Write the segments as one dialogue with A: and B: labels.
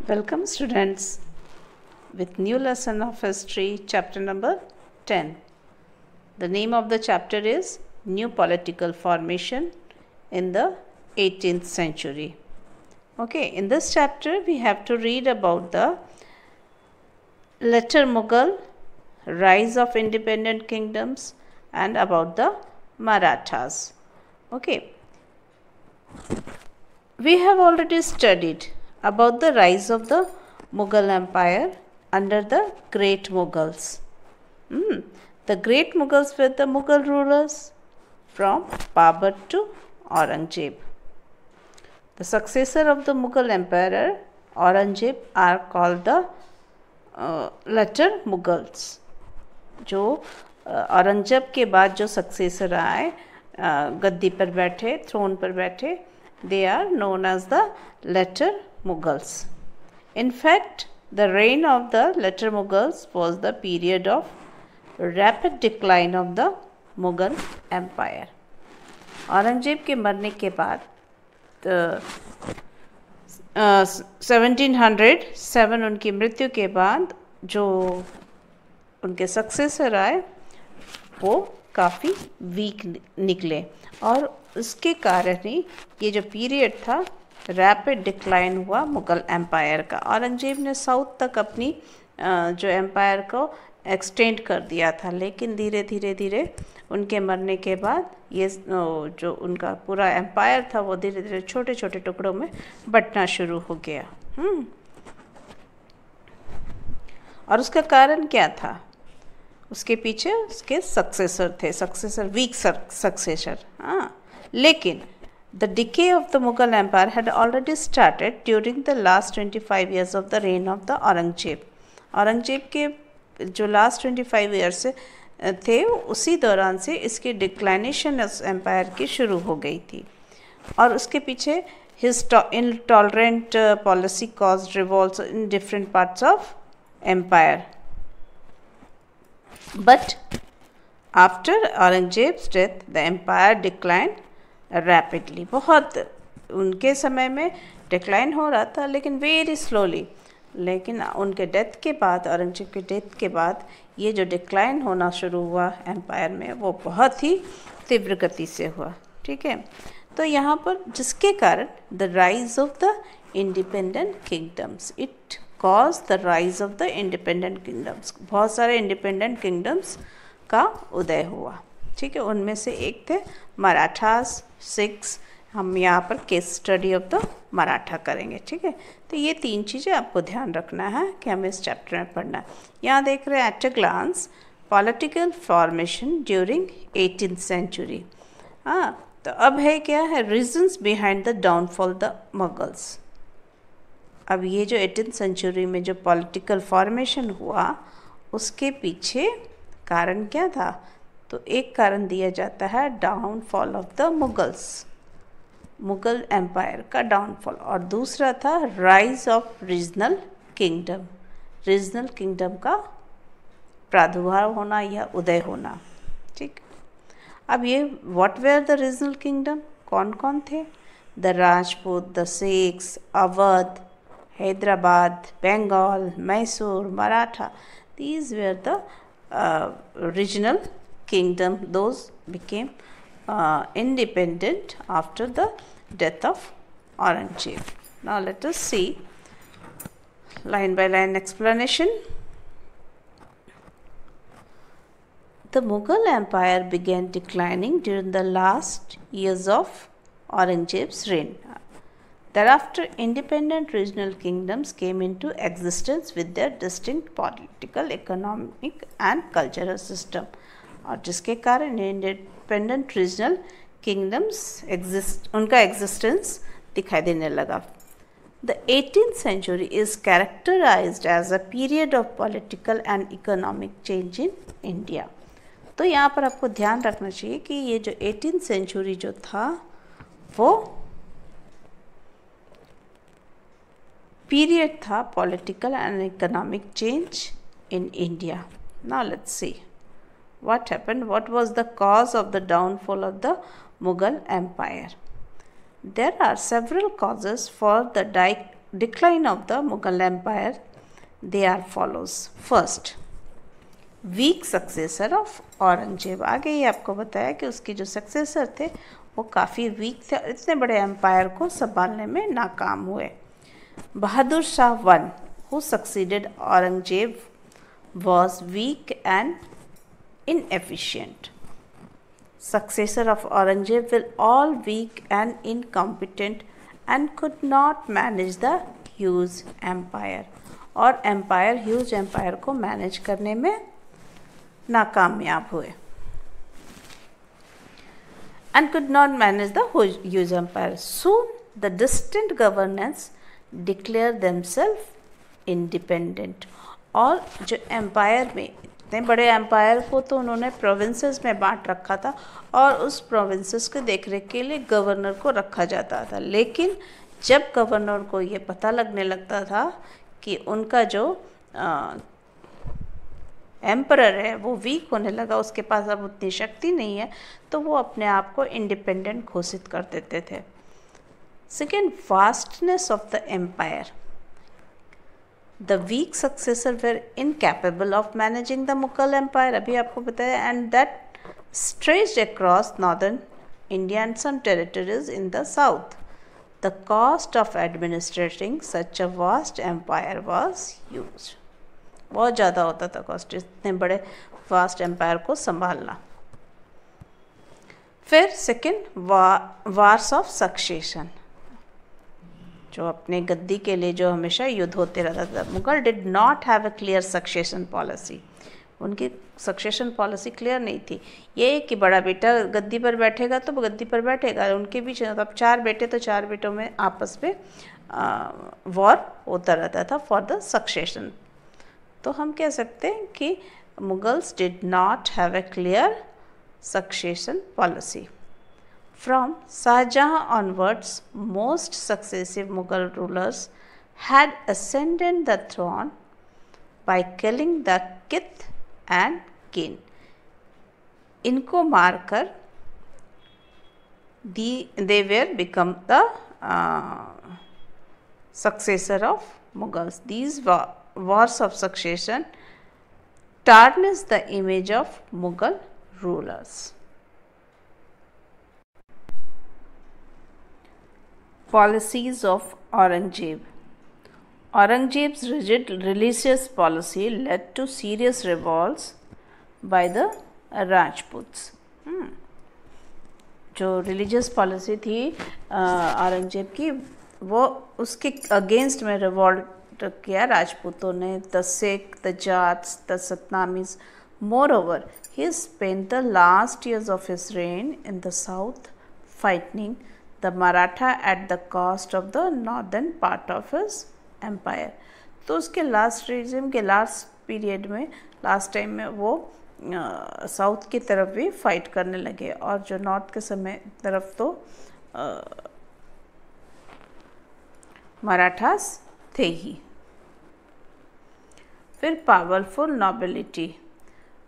A: Welcome students with new lesson of history, chapter number 10. The name of the chapter is New Political Formation in the 18th Century. Okay, in this chapter we have to read about the later Mughal, rise of independent kingdoms, and about the Marathas. Okay, we have already studied about the rise of the Mughal Empire under the Great Mughals. The Great Mughals were the Mughal rulers from Babur to Aurangzeb. The successor of the Mughal Emperor Aurangzeb are called the later Mughals. जो औरंगजेब के बाद जो successor आए, गद्दी पर बैठे, throne पर बैठे, they are known as the later Mughals. In fact, the reign of the later Mughals was the period of rapid decline of the Mughal Empire. Aurangzeb के मरने के बाद 1707 उनकी मृत्यु के बाद जो उनके सक्सेसर आए वो काफ़ी वीक निकले और उसके कारण ही ये जो पीरियड था रैपिड डिक्लाइन हुआ मुग़ल एम्पायर का। औरंगजेब ने साउथ तक अपनी जो एम्पायर को एक्सटेंड कर दिया था, लेकिन धीरे धीरे उनके मरने के बाद ये जो उनका पूरा एम्पायर था वो धीरे धीरे छोटे छोटे टुकड़ों में बंटना शुरू हो गया। और उसका कारण क्या था? उसके पीछे उसके सक्सेसर थे, वीक सक्सेसर। लेकिन the decay of the Mughal Empire had already started during the last 25 years of the reign of the Aurangzeb. Aurangzeb के जो लास्ट 25 ईयर्स थे उसी दौरान से इसकी डिक्लाइनेशन इस एम्पायर की शुरू हो गई थी और उसके पीछे his intolerant policy caused revolts in different parts of empire. But after Aurangzeb's death, the empire declined rapidly. बहुत उनके समय में डिक्लाइन हो रहा था लेकिन वेरी स्लोली। लेकिन उनके डेथ के बाद, औरंगजेब के डेथ के बाद ये जो डिक्लाइन होना शुरू हुआ एम्पायर में वो बहुत ही तीव्र गति से हुआ। ठीक है, तो यहाँ पर जिसके कारण the rise of the independent kingdoms, it cause the rise of the independent kingdoms, बहुत सारे इंडिपेंडेंट किंगडम्स का उदय हुआ। ठीक है, उनमें से एक थे मराठास, सिख्स। हम यहाँ पर case study of the Maratha करेंगे। ठीक है, तो ये तीन चीज़ें आपको ध्यान रखना है कि हमें इस चैप्टर में पढ़ना है। यहाँ देख रहे हैं at a glance political formation during 18th century. तो अब है क्या है, reasons behind the downfall the Mughals. अब ये जो 18th सेंचुरी में जो पॉलिटिकल फॉर्मेशन हुआ उसके पीछे कारण क्या था? तो एक कारण दिया जाता है downfall of the Mughals, Mughal empire का डाउनफॉल, और दूसरा था rise of regional kingdom, regional kingdom का प्रादुर्भाव होना या उदय होना। ठीक, अब ये what were the regional kingdom, कौन कौन थे? The Rajputs, the Sikhs, Awadh, Hyderabad, Bengal, Mysore, Maratha, these were the regional kingdom. Those became independent after the death of Aurangzeb. Now let us see line by line explanation. The Mughal Empire began declining during the last years of Aurangzeb's reign. Thereafter, independent regional kingdoms came into existence with their distinct political, economic and cultural system. और जिसके कारण independent regional kingdoms उनका existence दिखाई देने लगा। The 18th century is characterized as a period of political and economic change in India. तो यहाँ पर आपको ध्यान रखना चाहिए कि ये जो 18th century जो था वो पीरियड था political and economic change in India. Now let's see what happened? What was the cause of the downfall of the Mughal Empire? There are several causes for the decline of the Mughal Empire. They are follows. First, weak successor of Aurangzeb. आगे ही आपको बताया कि उसके जो successor थे वो काफ़ी वीक थे, इतने बड़े एम्पायर को संभालने में नाकाम हुए. Bahadur Shah one, who succeeded Aurangzeb, was weak and inefficient. Successor of Aurangzeb were all weak and incompetent and could not manage the huge empire. और एम्पायर, ह्यूज एम्पायर को मैनेज करने में नाकामयाब हुए. And could not manage the huge empire. Soon the distant governors declared themselves independent. और जो empire में, इतने बड़े एम्पायर को तो उन्होंने प्रोविंसेस में बांट रखा था और उस प्रोविंसेस के देखरेख के लिए गवर्नर को रखा जाता था. लेकिन जब गवर्नर को ये पता लगने लगता था कि उनका जो एम्परर है वो वीक होने लगा, उसके पास अब उतनी शक्ति नहीं है, तो वो अपने आप को इंडिपेंडेंट घोषित कर देते थे. Second, vastness of the empire. The weak successor were incapable of managing the Mughal Empire, अभी आपको बताया, and that stretched across northern India and some territories in the south. The cost of administrating such a vast empire was huge. बहुत ज़्यादा होता था cost, इतने बड़े vast empire को संभालना. फिर सेकेंड, वार्स ऑफ सक्सेशन, जो अपने गद्दी के लिए जो हमेशा युद्ध होते रहता था. Mughal did not have a clear succession policy. उनकी सक्सेशन पॉलिसी क्लियर नहीं थी. ये कि बड़ा बेटा गद्दी पर बैठेगा तो गद्दी पर बैठेगा, उनके बीच अब 4 बेटे तो 4 बेटों में आपस में वॉर होता रहता था फॉर द सक्सेशन. तो हम कह सकते हैं कि Mughals did not have a clear succession policy. From Shahjahan onwards, most successive Mughal rulers had ascended the throne by killing the kith and kin. इनको मारकर they were become the successor of Mughals. These wars of succession tarnished the image of Mughal rulers. Policies of Aurangzeb. Aurangzeb's rigid religious policy led to serious revolts by the Rajputs. जो religious policy थी औरंगजेब की, वो उसके against में revolt किया राजपूतों ने. The Sikh, the Jats, the Satnamis. Moreover, he spent the last years of his reign in the south fighting the Maratha at the cost of the northern part of his empire. तो उसके लास्ट रेजिम के last period में, last time में वो south की तरफ भी fight करने लगे और जो नॉर्थ के समय तरफ तो मराठास थे ही. फिर powerful nobility.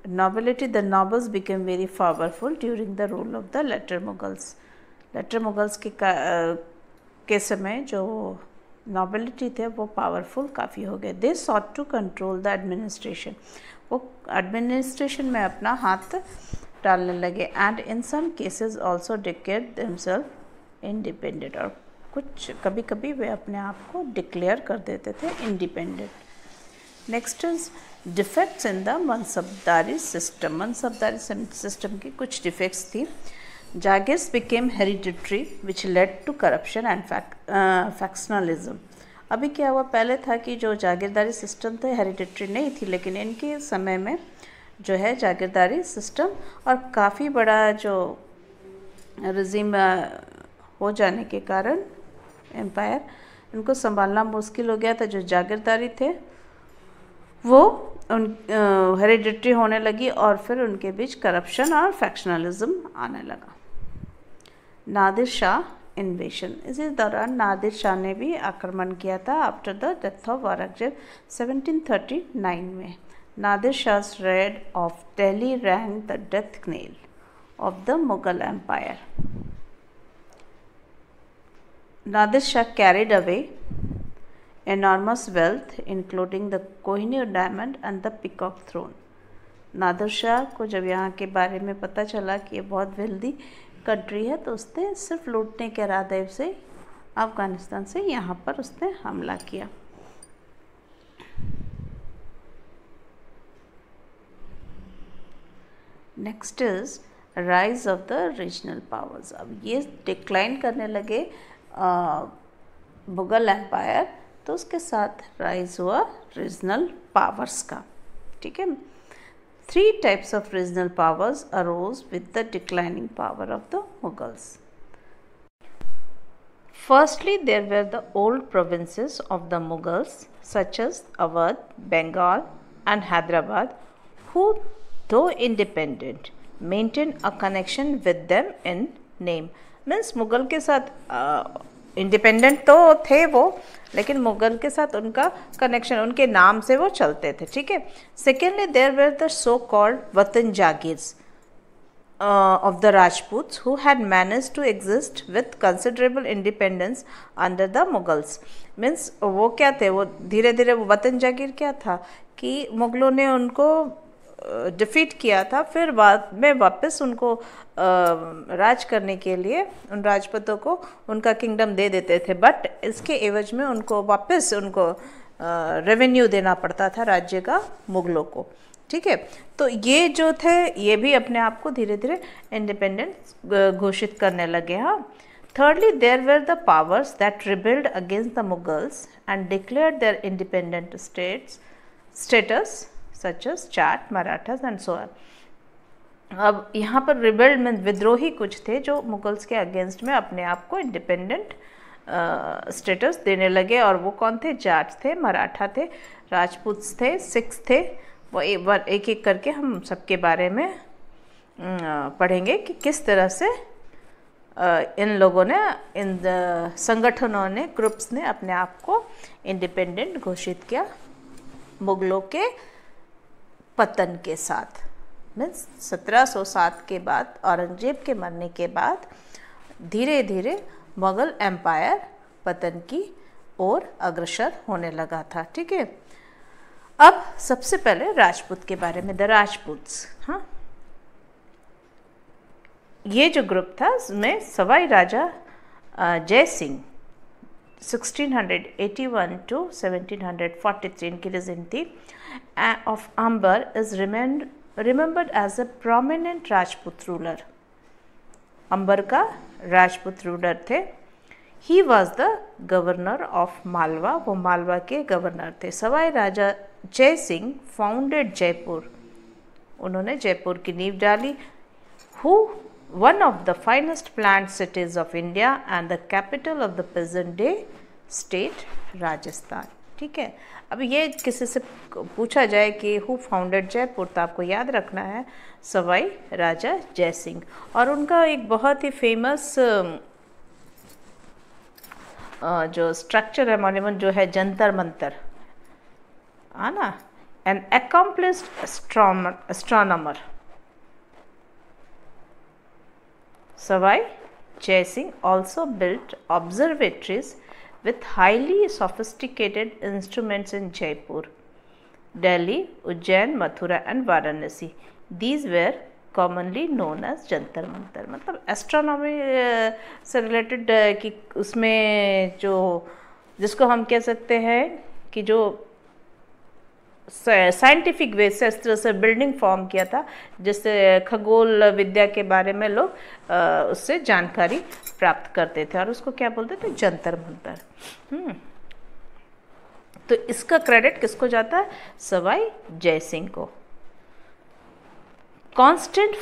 A: The nobles became very powerful during the rule of the later Mughals. Later Mughals के समय जो नॉबिलिटी थे वो पावरफुल काफ़ी हो गए. They sought to control the administration. वो एडमिनिस्ट्रेशन में अपना हाथ डालने लगे. And in some cases also declared themselves independent. और कुछ कभी कभी वे अपने आप को डिक्लेयर कर देते थे independent. Next is defects in the मनसबदारी system. मनसबदारी system की कुछ डिफेक्ट्स थी. Jagirs became hereditary, which led to corruption and factionalism. अभी क्या हुआ, पहले था कि जो जागीरदारी सिस्टम थे हेरिडिटरी नहीं थी, लेकिन इनके समय में जो है जागीरदारी सिस्टम और काफ़ी बड़ा जो रजीम हो जाने के कारण एम्पायर इनको संभालना मुश्किल हो गया था. जो जागीरदारी थे वो हेरिडिटरी होने लगी और फिर उनके बीच करप्शन और फैक्शनलिज्म आने लगा. नादिर शाह इन्वेशन. इसी दौरान नादिर शाह ने भी आक्रमण किया था after the death of Aurangzeb 1739 में. Nadir Shah's raid of Delhi rang the death knell of the Mughal Empire. Nadir Shah carried away enormous wealth, including the Kohinoor diamond and the peacock throne. Nadir Shah को जब यहाँ के बारे में पता चला कि ये बहुत वेल्दी कंट्री है, तो उसने सिर्फ लूटने के इरादे से अफ़गानिस्तान से यहाँ पर उसने हमला किया. Next is rise of the regional powers. अब ये डिक्लाइन करने लगे मुगल एम्पायर, तो उसके साथ राइज हुआ रीजनल पावर्स का. ठीक है. 3 types of regional powers arose with the declining power of the Mughals. Firstly, there were the old provinces of the Mughals, such as Awadh, Bengal, and Hyderabad, who, though independent, maintained a connection with them in name. Means Mughal के साथ independent तो थे वो, लेकिन मुगल के साथ उनका connection उनके नाम से वो चलते थे. ठीक है. Secondly, there were the so called watan jagirs of the Rajputs, who had managed to exist with considerable independence under the Mughals. Means वो क्या थे, वो धीरे धीरे वो वतन जागीर क्या था कि मुगलों ने उनको डिफीट किया था, फिर बाद में वापस उनको राज करने के लिए उन राजपूतों को उनका किंगडम दे देते थे, बट इसके एवज में उनको वापस उनको रेवेन्यू देना पड़ता था राज्य का मुगलों को. ठीक है. तो ये जो थे ये भी अपने आप को धीरे धीरे इंडिपेंडेंट घोषित करने लगे. हाँ. Thirdly, there were the powers that rebelled against the Mughals and declared their independent status such as Jat, Marathas and so on. अब यहाँ पर रिबेल्ड में विद्रोही कुछ थे जो मुगल्स के अगेंस्ट में अपने आप को इंडिपेंडेंट स्टेटस देने लगे, और वो कौन थे? जाट थे, मराठा थे, राजपूत थे, सिख्स थे. वो एक एक करके हम सबके बारे में पढ़ेंगे कि किस तरह से इन लोगों ने, इन संगठनों ने, ग्रुप्स ने अपने आप को इंडिपेंडेंट घोषित किया मुगलों के पतन के साथ. मीन्स 1707 के बाद, औरंगजेब के मरने के बाद धीरे धीरे मुगल एम्पायर पतन की ओर अग्रसर होने लगा था. ठीक है. अब सबसे पहले राजपूत के बारे में, द राजपूत्स. हाँ, ये जो ग्रुप था उसमें सवाई राजा जय सिंह 1681 to 1743 इनकी रिजिन थी, of Amber is remembered as a prominent Rajput ruler. Amber का राजपूत रूलर थे. He was the governor of Malwa, वो मालवा के गवर्नर थे. सवाई राजा जय सिंह फाउंडेड जयपुर, उन्होंने जयपुर की नींव डाली. Who one of the finest planned cities of India and the capital of the present day state Rajasthan. ठीक है. अब ये किसी से पूछा जाए कि हु फाउंडेड जयपुर, तो आपको याद रखना है सवाई राजा जय सिंह. और उनका एक बहुत ही फेमस जो स्ट्रक्चर है, मॉन्यूमेंट जो है जंतर मंतर, है ना. N accomplished astronomer Sawai Jai Singh also built observatories with highly sophisticated instruments in Jaipur, Delhi, Ujjain, Mathura and Varanasi. These were commonly known as Jantar Mantar. मतलब एस्ट्रोनॉमी से रिलेटेड कि उसमें जो, जिसको हम कह सकते हैं कि जो साइंटिफिक वे से इस तरह से बिल्डिंग फॉर्म किया था, जिससे खगोल विद्या के बारे में लोग उससे जानकारी प्राप्त करते थे, और उसको क्या बोलते थे? जंतर मंतर. तो इसका क्रेडिट किसको जाता है? सवाई जय सिंह को. Constant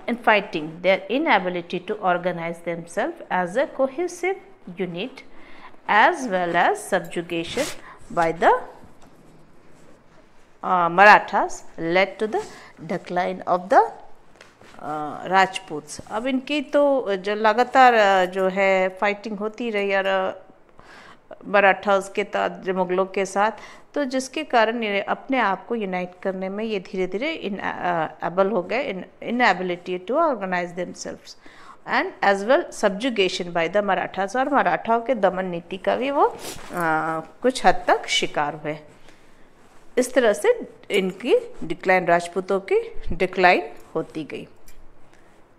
A: in fighting, their inability to organize themselves as a cohesive unit, as well as subjugation by the Marathas, led to the decline of the Rajputs. अब इनकी तो जो लगातार जो है फाइटिंग होती रही, और मराठास के साथ, मुगलों के साथ, तो जिसके कारण ये अपने आप को यूनाइट करने में ये धीरे धीरे इनएबल हो गए, inability to organise themselves and as well subjugation by the Marathas, और मराठाओं के दमन नीति का भी वो कुछ हद तक शिकार हुए। इस तरह से इनकी डिक्लाइन, राजपूतों की डिक्लाइन होती गई।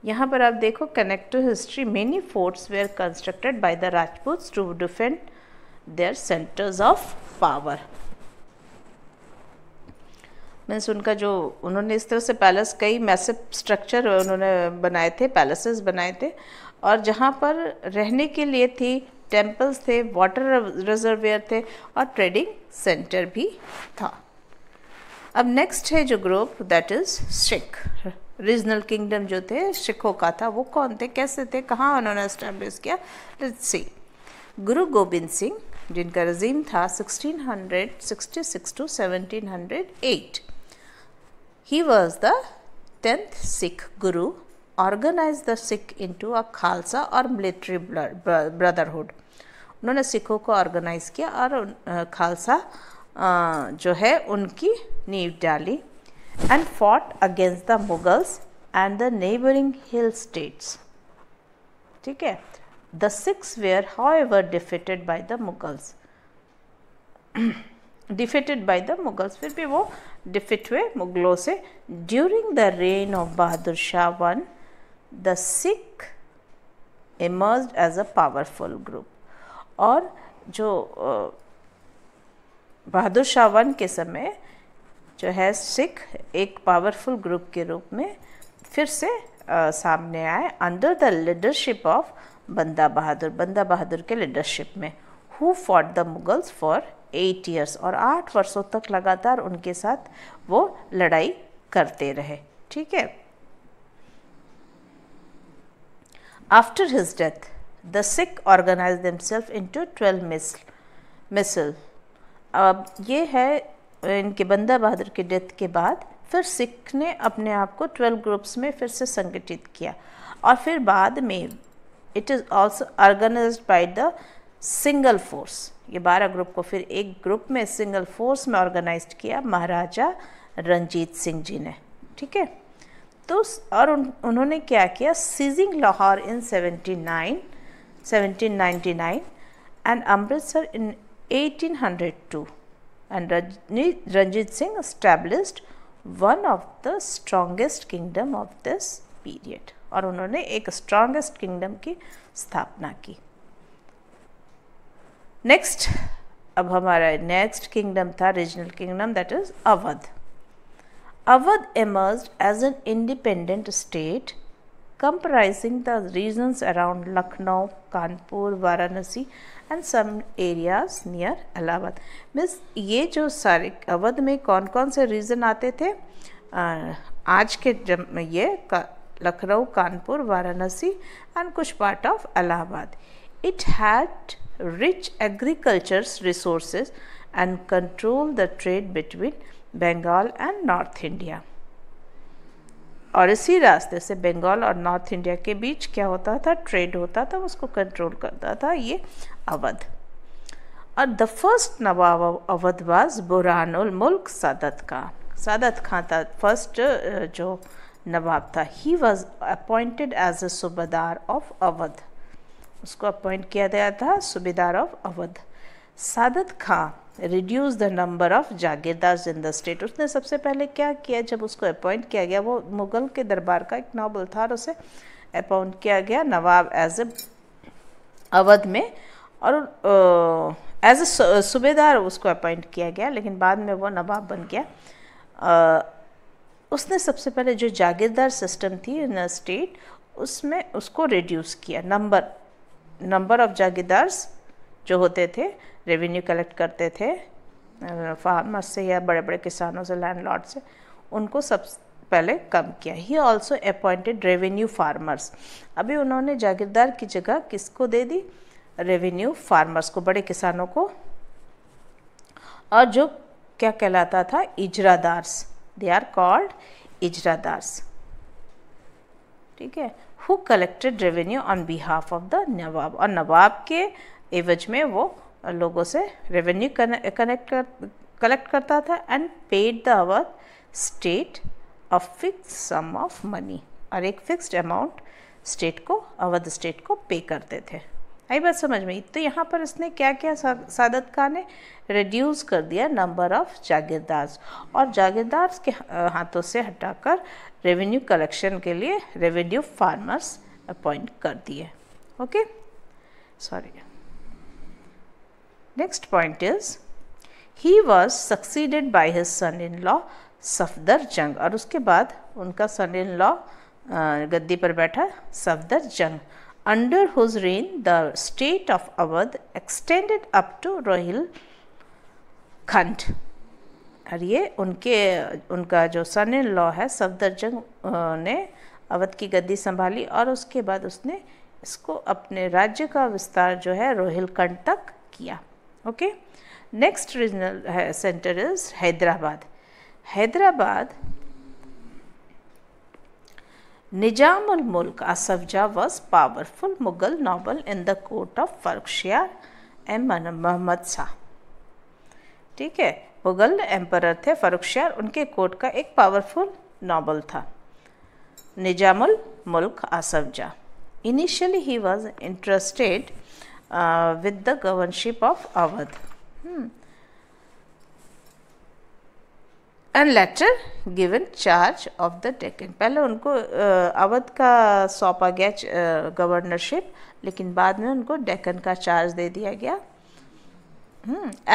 A: यहाँ पर आप देखो, connect to history, many forts were constructed by the Rajputs to defend their centres of power. Means उनका जो, उन्होंने इस तरह से पैलेस, कई मैसिव स्ट्रक्चर उन्होंने बनाए थे, पैलेसेस बनाए थे, और जहाँ पर रहने के लिए थी, टेम्पल्स थे, वाटर रिजर्वियर थे, और ट्रेडिंग सेंटर भी था। अब नेक्स्ट है जो group, that is Sikh. Regional kingdom जो थे सिखों का था, वो कौन थे, कैसे थे, कहाँ उन्होंने एस्टेब्लिश किया? Let's see. गुरु गोबिंद सिंह, जिनका रजीम था 1666 to 1708, he was the 10th Sikh Guru, organized the Sikh into a Khalsa और military brotherhood। उन्होंने सिखों को ऑर्गेनाइज किया और खालसा जो है उनकी नींव डाली, and fought against the Mughals and the neighboring hill states। ठीक है, the Sikhs were however defeated by the Mughals। defeated by the Mughals, फिर भी वो डिफिट हुए मुगलों से। during the reign of Bahadur Shah I, the Sikh emerged as a powerful group। और जो बहादुर शाह I के समय जो है सिख एक पावरफुल ग्रुप के रूप में फिर से सामने आए, अंडर द लीडरशिप ऑफ बंदा बहादुर के लीडरशिप में, who fought the Mughals for 8 years, और 8 वर्षों तक लगातार उनके साथ वो लड़ाई करते रहे। ठीक है। After his death the Sikh organise themselves into 12 misl. अब ये है इनके बंदा बहादुर की डेथ के बाद फिर सिख ने अपने आप को 12 ग्रुप्स में फिर से संगठित किया, और फिर बाद में it is also organised by the single force. ये 12 ग्रुप को फिर एक ग्रुप में, सिंगल फोर्स में ऑर्गेनाइज्ड किया महाराजा रंजीत सिंह जी ने। ठीक है। तो और उन्होंने क्या किया, seizing Lahore in 1799 and Amritsar in 1802, and Ranjit Singh established one of the strongest kingdom of this period, और उन्होंने एक strongest kingdom की स्थापना की। नेक्स्ट, अब हमारा नेक्स्ट किंगडम था regional kingdom, that is Awadh. Awadh emerged as an independent state comprising the regions around Lucknow, Kanpur, Varanasi and some areas near Allahabad। Means ये जो सारे अवध में कौन कौन से रीजन आते थे, आज के ये लखनऊ, कानपुर, वाराणसी एंड कुछ part of Allahabad. It had rich agriculture resources and control the trade between Bengal and north India. और इसी रास्ते से बंगाल और नॉर्थ इंडिया के बीच क्या होता था, ट्रेड होता था, उसको कंट्रोल करता था ये अवध। और the first nawab of Awadh was Burhanul Mulk Saadat Khan था फर्स्ट जो नवाब था। He was appointed as a subedar of Awadh, उसको अपॉइंट किया गया था subedar of Awadh. Saadat Khan reduce the number of jagirdar in the state. उसने सबसे पहले क्या किया, जब उसको अपॉइंट किया गया, वो मुगल के दरबार का एक नोबल था और उसे अपॉइंट किया गया नवाब एज ए अवध में, और एज ए सूबेदार उसको अपॉइंट किया गया, लेकिन बाद में वो नवाब बन गया। उसने सबसे पहले जो जागीरदार सिस्टम थी इन स्टेट, उसमें उसको रिड्यूस किया। नंबर ऑफ जागीरदार्स जो होते थे, रेवेन्यू कलेक्ट करते थे फार्मर्स से या बड़े बड़े किसानों से, लैंडलॉर्ड से, उनको सब पहले कम किया। He also appointed revenue farmers. अभी उन्होंने जागीरदार की जगह किसको दे दी, रेवेन्यू फार्मर्स को, बड़े किसानों को, और जो क्या कहलाता था, इजरादार्स। They are called ijaradars. ठीक है। Who collected revenue on behalf of the nawab, और नवाब के एवज में वो लोगों से रेवेन्यू कलेक्ट करता था and paid the Awadh state a fix sum of money, और एक फिक्स्ड अमाउंट स्टेट को, अवध स्टेट को पे करते थे। आई बात समझ में? तो यहाँ पर इसने क्या किया, सादत खान ने रिड्यूस कर दिया नंबर ऑफ जागीरदार्स, और जागीरदार्स के हाथों से हटाकर रेवेन्यू कलेक्शन के लिए रेवेन्यू फार्मर्स अपॉइंट कर दिए। Okay, sorry. Next point is he was succeeded by his son in law Safdar जंग, और उसके बाद उनका सन इन लॉ गद्दी पर बैठा Safdar Jang, under whose reign the state of Awadh extended up to Rohilkhand. और ये उनका जो सन इन लॉ है सफदर जंग ने अवध की गद्दी संभाली, और उसके बाद उसने इसको अपने राज्य का विस्तार जो है रोहिलखंड तक किया। Okay, next regional centre is Hyderabad. Hyderabad, Nizam ul Mulk Asafja was powerful Mughal noble in the court of Farrukhsiyar and Muhammad Shah। ठीक है, मुगल एम्परर थे फर्रुखशियार, उनके कोर्ट का एक पावरफुल नॉबल था Nizamul Mulk Asafjah. Initially he was interested with the governorship of Awadh and later given charge of the Deccan. पहले उनको अवध का सौंपा गया गवर्नरशिप, लेकिन बाद में उनको डेक्कन का चार्ज दे दिया गया।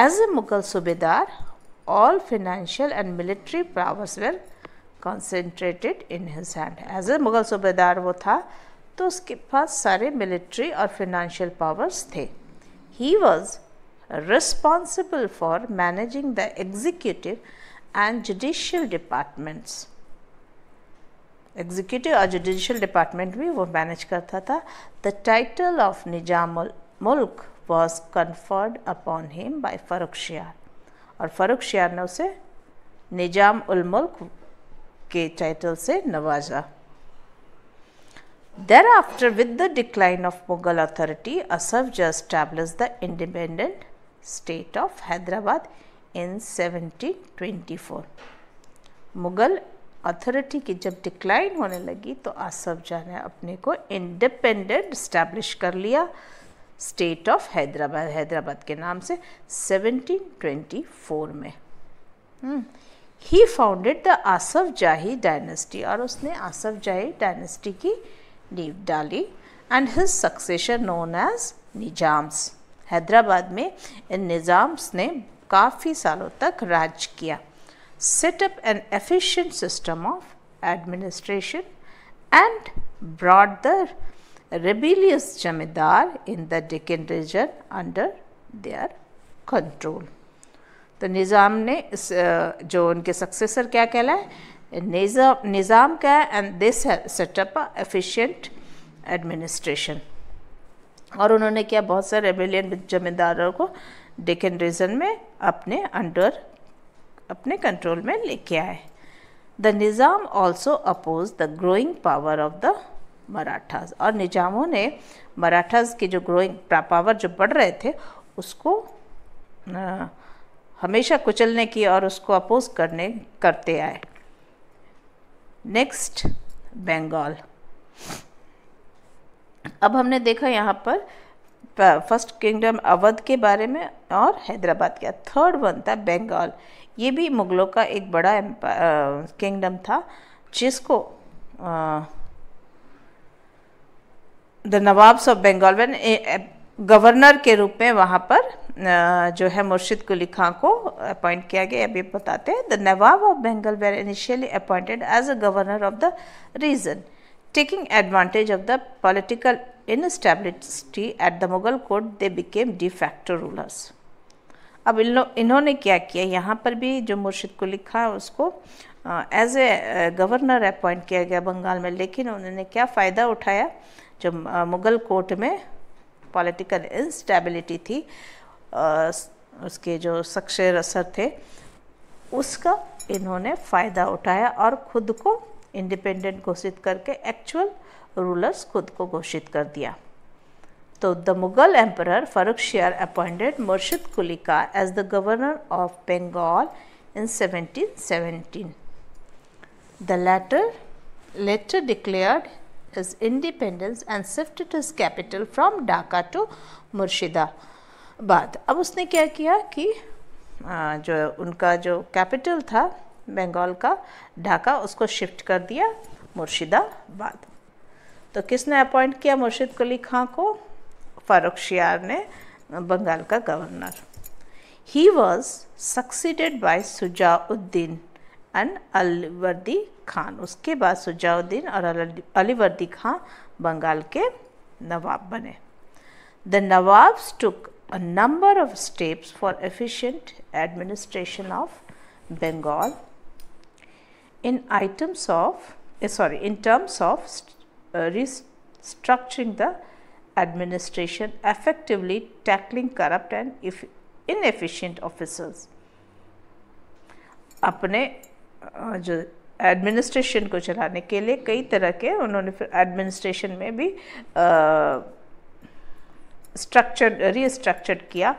A: As a Mughal subedar all financial and military powers were concentrated in his hand. As a Mughal subedar वो था तो उसके पास सारे मिलिट्री और फिनेंशियल पावर्स थे। He was responsible for managing the executive and judicial departments। Executive और जुडिशियल डिपार्टमेंट भी वो मैनेज करता था। The title of Nizam ul Mulk was conferred upon him by Farrukhsiyar, और फर्रुखशियार ने उसे निजाम उल मुल्क के टाइटल से नवाजा। Thereafter, with the decline of Mughal authority, Asafja established the independent state of Hyderabad in 1724। Mughal authority की जब डिक्लाइन होने लगी तो आसफजा ने अपने को इंडिपेंडेंट स्टैब्लिश कर लिया स्टेट ऑफ हैदराबाद, हैदराबाद के नाम से 1724 में। He founded the Asafjahi dynasty, और उसने आसफजाही डायनेस्टी की नींव डाली। And his successor known as Nizams. Hyderabad में इन निजाम्स ने काफ़ी सालों तक राज किया। Set up an efficient system of administration and brought the rebellious zamindar in the Deccan region under their control. तो निज़ाम ने जो उनके सक्सेसर क्या कहलाए, निज़ाम क्या है, and they set up a efficient administration. और उन्होंने क्या, बहुत सारे रेबिलियन जमींदारों को डेक्कन रीजन में अपने कंट्रोल में लेके आए। The Nizam also oppose the growing power of the Marathas, और निजामों ने मराठास की जो ग्रोइंग पावर जो बढ़ रहे थे उसको हमेशा कुचलने की और उसको अपोज करते आए। नेक्स्ट, बंगाल। अब हमने देखा यहाँ पर फर्स्ट किंगडम अवध के बारे में और हैदराबाद का। थर्ड वन था बंगाल। ये भी मुगलों का एक बड़ा किंगडम था, जिसको the nawabs of Bengal governor के रूप में वहाँ पर जो है मुर्शिद कुली खां को अपॉइंट किया गया। अभी बताते हैं। The Nawab of Bengal were initially appointed as a governor of the region, taking advantage of the political instability at the Mughal court, they became de facto rulers। अब इन्होंने क्या किया, यहाँ पर भी जो मुर्शिद कुली खां उसको एज ए गवर्नर अपॉइंट किया गया बंगाल में, लेकिन उन्होंने क्या फ़ायदा उठाया, जो मुग़ल कोर्ट में पॉलिटिकल इंस्टेबिलिटी थी, उसके जो शख्स असर थे उसका इन्होंने फ़ायदा उठाया और ख़ुद को इंडिपेंडेंट घोषित करके एक्चुअल रूलर्स खुद को घोषित कर दिया। तो the Mughal emperor Farrukhsiyar appointed Murshid Quli Khan as the governor of Bengal in 1717. The later declared his independence and shifted his capital from Dhaka to Murshidabad. अब उसने क्या किया कि जो उनका जो कैपिटल था बंगाल का ढाका, उसको शिफ्ट कर दिया मुर्शिदाबाद. तो किसने अपॉइंट किया मुर्शिद कुली खां को? फर्रुखशियार ने, बंगाल का governor. He was succeeded by Sujauddin and Alivardi Khan. उसके बाद सुजाउद्दीन और अलीवर्दी खान बंगाल के नवाब बने. The Nawabs took a number of steps for efficient administration of Bengal in terms of restructuring the administration, effectively tackling corrupt and inefficient officers. अपने जो एडमिनिस्ट्रेशन को चलाने के लिए कई तरह के उन्होंने फिर एडमिनिस्ट्रेशन में भी रीस्ट्रक्चर्ड किया.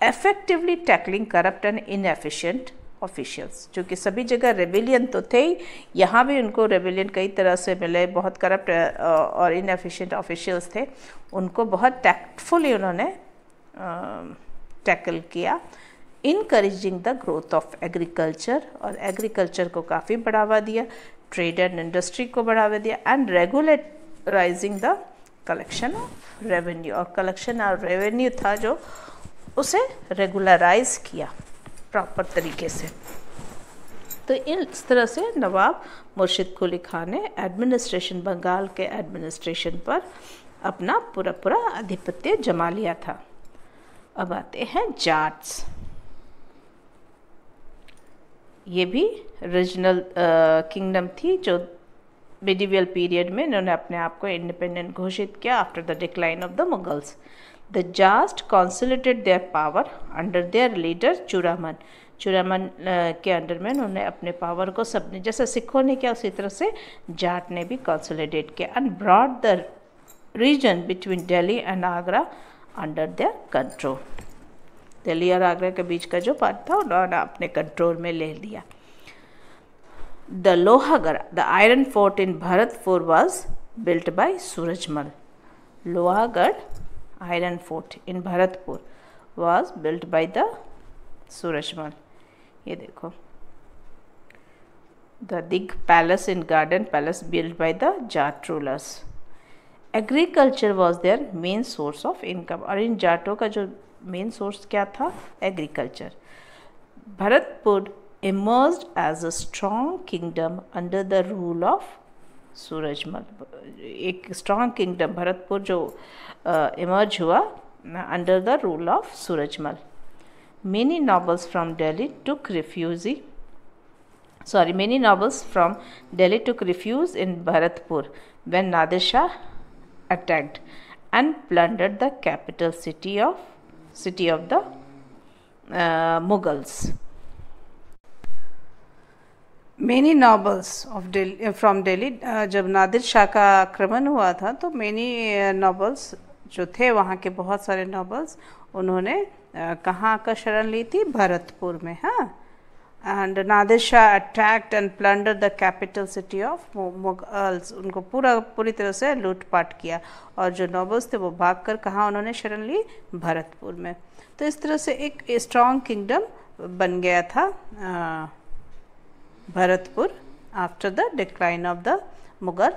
A: effectively tackling corrupt and inefficient officials, जो कि सभी जगह रेबिलियन तो थे ही, यहाँ भी उनको रेबिलियन कई तरह से मिले. बहुत करप्ट और इनएफिशिएंट ऑफिशियल्स थे, उनको बहुत टैक्टफुली उन्होंने टैकल किया. Encouraging the growth of agriculture, और एग्रीकल्चर को काफ़ी बढ़ावा दिया. ट्रेड एंड इंडस्ट्री को बढ़ावा दिया. And regularising the collection of revenue, और कलेक्शन और रेवेन्यू था जो उसे रेगुलराइज किया प्रॉपर तरीके से. तो इस तरह से नवाब मुर्शिद कुली खान ने एडमिनिस्ट्रेशन, बंगाल के एडमिनिस्ट्रेशन पर अपना पूरा आधिपत्य जमा लिया था. अब आते हैं जाट्स. ये भी रीजनल किंगडम थी जो मिडिवल पीरियड में इन्होंने अपने आप को इंडिपेंडेंट घोषित किया after the decline of the Mughals. The Jat consolidated their power under their leader Chudaman. Chudaman के अंडर में उन्होंने अपने पावर को, सबने जैसे सिखों ने किया उसी तरह से जाट ने भी कॉन्सोलिडेट किया. And brought the region between Delhi and Agra under their control. Delhi और आगरा के बीच का जो पार्ट था उन्होंने अपने कंट्रोल में ले लिया. The Lohagarh, the iron fort in Bharatpur was built by Surajmal. Lohagarh iron fort in Bharatpur was built by the Surajmal. ये देखो, the Dig palace in garden palace built by the Jat rulers. Agriculture was their main source of income, और इन जाटों का जो main source क्या था? Agriculture. Bharatpur emerged as a strong kingdom under the rule of Surajmal. एक स्ट्रॉन्ग किंगडम भरतपुर जो इमर्ज हुआ under the rule of Surajmal. Many nobles from Delhi took refuge in Bharatpur when Nadir Shah attacked and plundered the capital city of the Mughals. Many nobles of Delhi from Delhi, जब नादिर शाह का आक्रमण हुआ था तो many nobles जो थे, वहाँ के बहुत सारे nobles, उन्होंने कहाँ का शरण ली थी? भरतपुर में. हाँ. And Nadir Shah attacked and plunder the capital city of Mughals. उनको पूरी तरह से लूटपाट किया, और जो नॉबल्स थे वो भागकर कहाँ उन्होंने शरण ली? भरतपुर में. तो इस तरह से एक स्ट्रॉन्ग किंगडम बन गया था Bharatpur after the decline of the Mughal